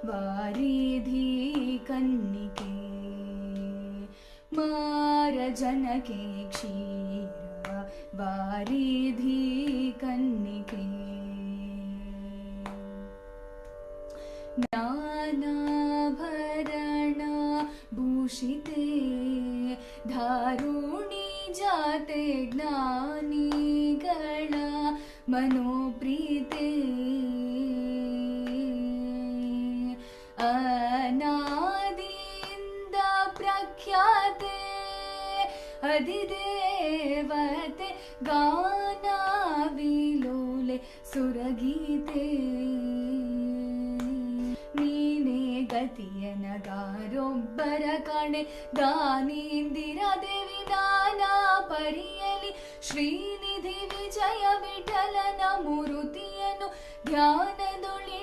ವಾರಿಧಿ ಕನ್ನಿಕೆ ಮಾರ ಜನಕೆ ಕ್ಷೀರ ವಾರಿಧಿ ಕನ್ನಿಕೆ ನಾನಾಭರಣ ಭೂಷಿತೆ ಧಾರುಣಿ ಜಾತೆ ಜ್ಞಾನಿಗಳ ಮನೋಪ್ರೀತೆ ಅನಾದಿಯಿಂದ ಪ್ರಖ್ಯಾತೆ ಅಧಿದೇವತೆ ಗಾನ ವಿಲೋಲೆ ಸುರಗೀತೆ ನೀನೇ ಗತಿಯ ನಗಾರೊಬ್ಬರ ಕಾಣೆ ದಾನೀಂದಿರ ದೇವಿ ನಾನಾ ಪರಿಯಲಿ ಶ್ರೀನಿಧಿ ವಿಜಯ ವಿಠಲನ ಮೂರುತಿಯನ್ನು ಧ್ಯಾನದೊಳಿ